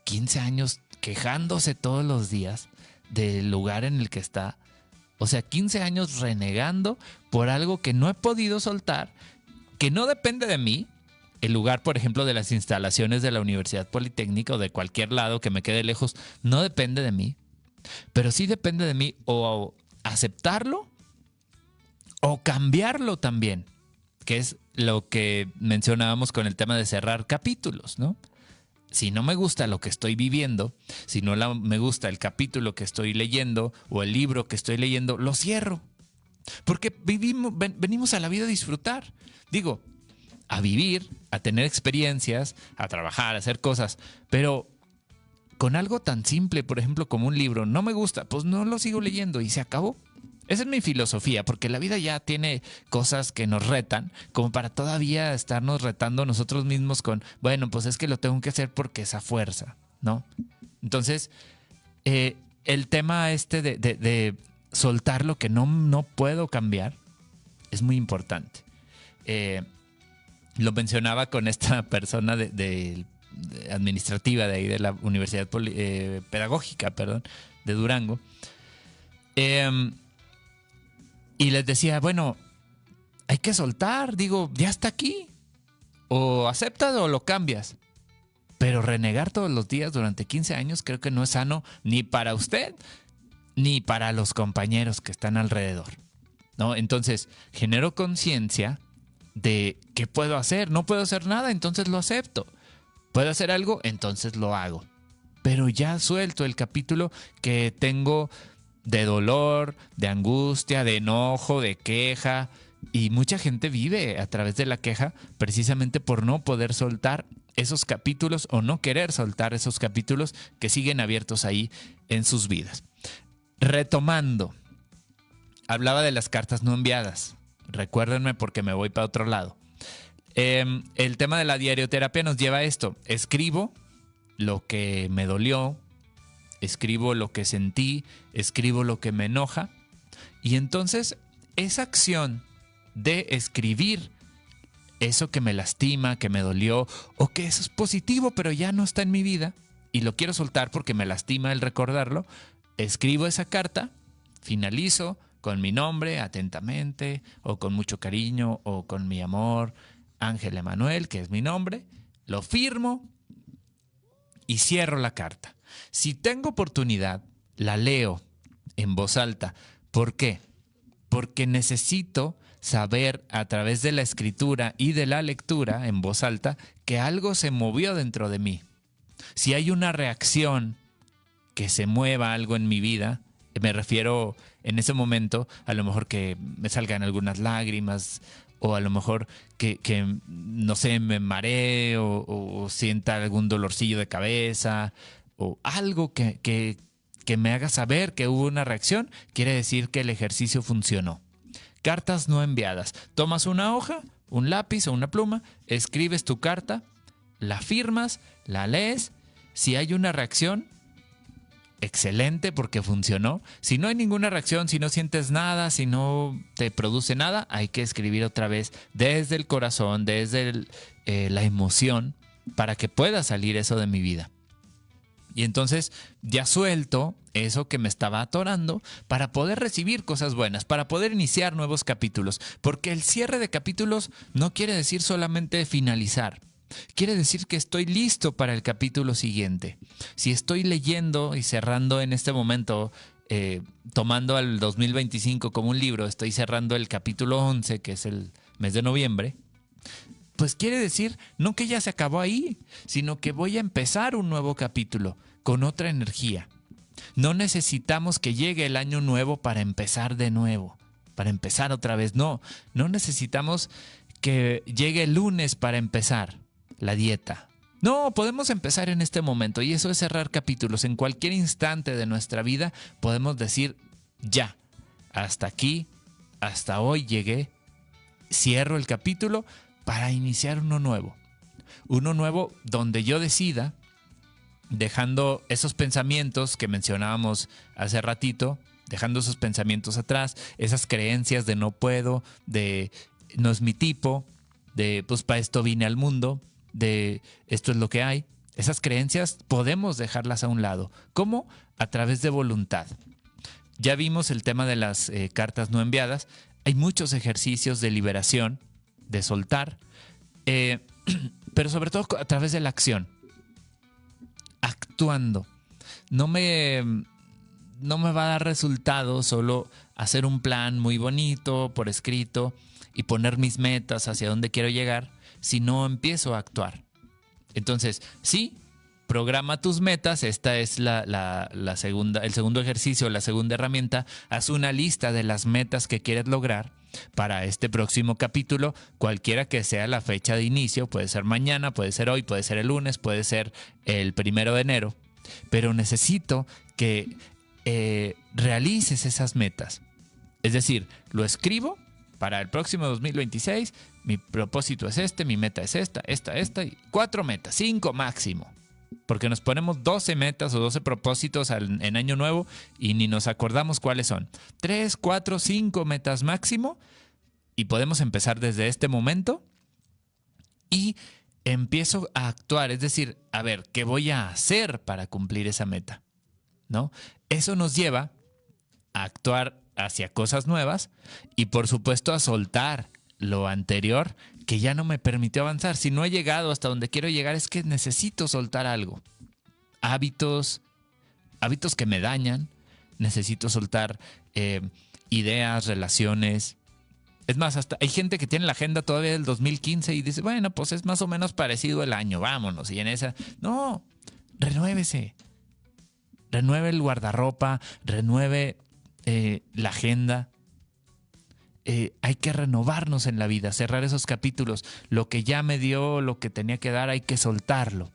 15 años quejándose todos los días del lugar en el que está. O sea, 15 años renegando por algo que no he podido soltar, que no depende de mí. El lugar, por ejemplo, de las instalaciones de la Universidad Politécnica o de cualquier lado que me quede lejos, no depende de mí. Pero sí depende de mí o aceptarlo o cambiarlo también, que es lo que mencionábamos con el tema de cerrar capítulos, ¿no? Si no me gusta lo que estoy viviendo, si no me gusta el capítulo que estoy leyendo o el libro que estoy leyendo, lo cierro. Porque venimos a la vida a disfrutar. Digo, a vivir, a tener experiencias, a trabajar, a hacer cosas. Pero con algo tan simple, por ejemplo, como un libro, no me gusta, pues no lo sigo leyendo y se acabó. Esa es mi filosofía, porque la vida ya tiene cosas que nos retan, como para todavía estarnos retando nosotros mismos con, bueno, pues es que lo tengo que hacer porque es a fuerza, ¿no? Entonces, el tema de soltar lo que no puedo cambiar es muy importante. Lo mencionaba con esta persona de administrativa de ahí de la Universidad Pedagógica, de Durango. Y les decía, bueno, hay que soltar, digo, ya está aquí. O aceptas o lo cambias. Pero renegar todos los días durante 15 años creo que no es sano ni para usted ni para los compañeros que están alrededor, ¿no? Entonces, genero conciencia de qué puedo hacer. No puedo hacer nada, entonces lo acepto. ¿Puedo hacer algo? Entonces lo hago. Pero ya suelto el capítulo que tengo de dolor, de angustia, de enojo, de queja. Y mucha gente vive a través de la queja precisamente por no poder soltar esos capítulos o no querer soltar esos capítulos que siguen abiertos ahí en sus vidas. Retomando, hablaba de las cartas no enviadas. Recuérdenme porque me voy para otro lado. El tema de la diarioterapia nos lleva a esto. Escribo lo que me dolió, escribo lo que sentí, escribo lo que me enoja. Y entonces esa acción de escribir eso que me lastima, que me dolió, o que eso es positivo pero ya no está en mi vida y lo quiero soltar porque me lastima el recordarlo, escribo esa carta, finalizo con mi nombre atentamente o con mucho cariño o con mi amor, Ángel Emanuel, que es mi nombre, lo firmo y cierro la carta. Si tengo oportunidad, la leo en voz alta. ¿Por qué? Porque necesito saber a través de la escritura y de la lectura en voz alta que algo se movió dentro de mí. Si hay una reacción que se mueva algo en mi vida, me refiero en ese momento a lo mejor que me salgan algunas lágrimas o a lo mejor que no sé, me maree o sienta algún dolorcillo de cabeza o algo que me haga saber que hubo una reacción, quiere decir que el ejercicio funcionó. cartas no enviadas. Tomas una hoja, un lápiz o una pluma, escribes tu carta, la firmas, la lees. Si hay una reacción, excelente, porque funcionó. Si no hay ninguna reacción, si no sientes nada, si no te produce nada, hay que escribir otra vez desde el corazón, desde la emoción, para que pueda salir eso de mi vida. Y entonces ya suelto eso que me estaba atorando para poder recibir cosas buenas, para poder iniciar nuevos capítulos. Porque el cierre de capítulos no quiere decir solamente finalizar. Quiere decir que estoy listo para el capítulo siguiente. Si estoy leyendo y cerrando en este momento, tomando al 2025 como un libro, estoy cerrando el capítulo 11, que es el mes de noviembre, pues quiere decir no que ya se acabó ahí, sino que voy a empezar un nuevo capítulo con otra energía. No necesitamos que llegue el año nuevo para empezar de nuevo, para empezar otra vez. No necesitamos que llegue el lunes para empezar la dieta. No, podemos empezar en este momento, y eso es cerrar capítulos. En cualquier instante de nuestra vida podemos decir ya, hasta aquí, hasta hoy llegué, cierro el capítulo para iniciar uno nuevo. Uno nuevo donde yo decida, dejando esos pensamientos que mencionábamos hace ratito, dejando esos pensamientos atrás, esas creencias de no puedo, de no es mi tipo, de pues para esto vine al mundo, de esto es lo que hay. Esas creencias podemos dejarlas a un lado. ¿Cómo? A través de voluntad. Ya vimos el tema de las cartas no enviadas. Hay muchos ejercicios de liberación, de soltar, pero sobre todo a través de la acción. Actuando. No me va a dar resultado solo hacer un plan muy bonito por escrito y poner mis metas hacia dónde quiero llegar, si no empiezo a actuar. Entonces, sí, programa tus metas. Esta es el segundo ejercicio, la segunda herramienta. Haz una lista de las metas que quieres lograr para este próximo capítulo, cualquiera que sea la fecha de inicio. Puede ser mañana, puede ser hoy, puede ser el lunes, puede ser el 1 de enero. Pero necesito que realices esas metas. Es decir, lo escribo para el próximo 2026. Mi propósito es este, mi meta es esta, y 4 metas, 5 máximo. Porque nos ponemos 12 metas o 12 propósitos en año nuevo y ni nos acordamos cuáles son. 3, 4, 5 metas máximo, y podemos empezar desde este momento y empiezo a actuar. Es decir, a ver, ¿qué voy a hacer para cumplir esa meta? ¿No? Eso nos lleva a actuar hacia cosas nuevas y, por supuesto, a soltar lo anterior que ya no me permitió avanzar. Si no he llegado hasta donde quiero llegar, es que necesito soltar algo. Hábitos que me dañan. Necesito soltar ideas, relaciones. Es más, hasta hay gente que tiene la agenda todavía del 2015 y dice, bueno, pues es más o menos parecido el año, vámonos. Y en esa, no, renuévese. Renueve el guardarropa, renueve la agenda. Hay que renovarnos en la vida, cerrar esos capítulos. Lo que ya me dio, lo que tenía que dar, hay que soltarlo.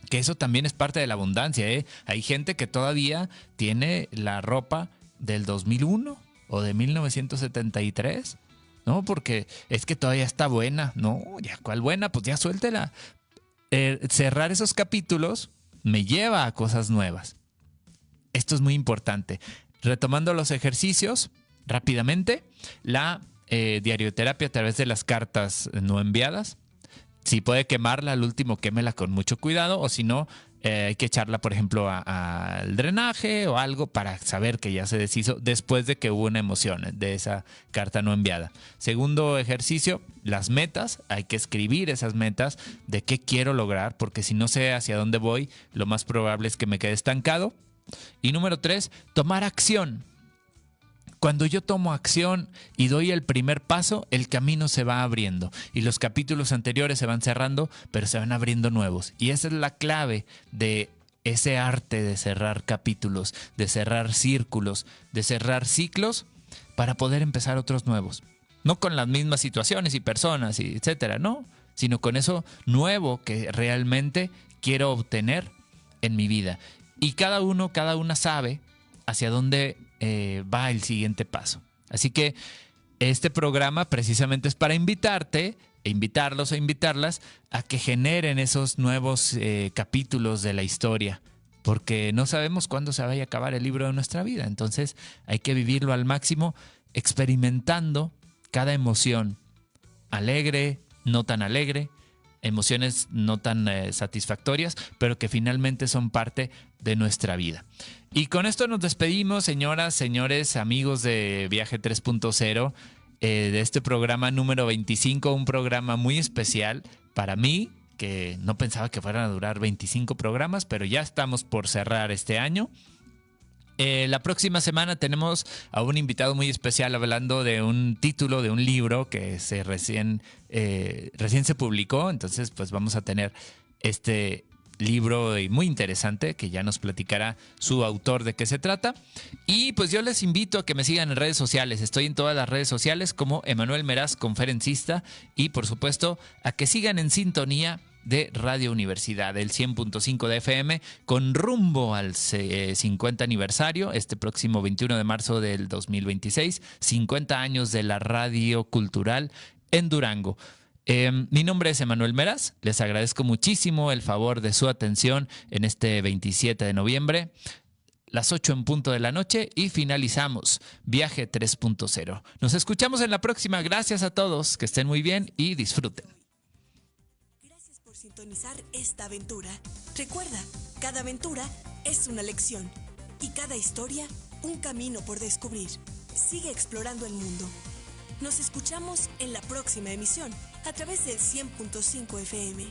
Que eso también es parte de la abundancia, ¿eh? Hay gente que todavía tiene la ropa del 2001 o de 1973, ¿no? Porque es que todavía está buena. No, ya cuál buena, pues ya suéltela. Cerrar esos capítulos me lleva a cosas nuevas. Esto es muy importante. Retomando los ejercicios, rápidamente, la diarioterapia a través de las cartas no enviadas. Si puede quemarla, al último quémela con mucho cuidado, o si no, hay que echarla, por ejemplo, al drenaje o algo para saber que ya se deshizo después de que hubo una emoción de esa carta no enviada. Segundo ejercicio, las metas. Hay que escribir esas metas de qué quiero lograr, porque si no sé hacia dónde voy, lo más probable es que me quede estancado. Y número 3, tomar acción. Cuando yo tomo acción y doy el primer paso, el camino se va abriendo y los capítulos anteriores se van cerrando, pero se van abriendo nuevos. Y esa es la clave de ese arte de cerrar capítulos, de cerrar círculos, de cerrar ciclos para poder empezar otros nuevos. No con las mismas situaciones y personas, y etcétera, no, sino con eso nuevo que realmente quiero obtener en mi vida. Y cada una sabe hacia dónde va el siguiente paso. Así que este programa precisamente es para invitarte, invitarlos o invitarlas a que generen esos nuevos capítulos de la historia, porque no sabemos cuándo se vaya a acabar el libro de nuestra vida. Entonces hay que vivirlo al máximo, experimentando cada emoción, alegre, no tan alegre, emociones no tan satisfactorias, pero que finalmente son parte de nuestra vida. Y con esto nos despedimos, señoras, señores, amigos de Viaje 3.0, de este programa número 25, un programa muy especial para mí, que no pensaba que fueran a durar 25 programas, pero ya estamos por cerrar este año. La próxima semana tenemos a un invitado muy especial hablando de un título de un libro que recién se publicó. Entonces, pues vamos a tener este libro muy interesante que ya nos platicará su autor de qué se trata. Y pues yo les invito a que me sigan en redes sociales. Estoy en todas las redes sociales como Emanuel Meraz, conferencista, y por supuesto a que sigan en sintonía de Radio Universidad, el 100.5 de FM, con rumbo al 50 aniversario, este próximo 21 de marzo del 2026, 50 años de la radio cultural en Durango. Mi nombre es Emanuel Meraz, les agradezco muchísimo el favor de su atención en este 27 de noviembre, las 8 en punto de la noche, y finalizamos Viaje 3.0. Nos escuchamos en la próxima. Gracias a todos, que estén muy bien y disfruten. Sintonizar esta aventura. Recuerda, cada aventura es una lección y cada historia un camino por descubrir. Sigue explorando el mundo. Nos escuchamos en la próxima emisión a través del 100.5 FM.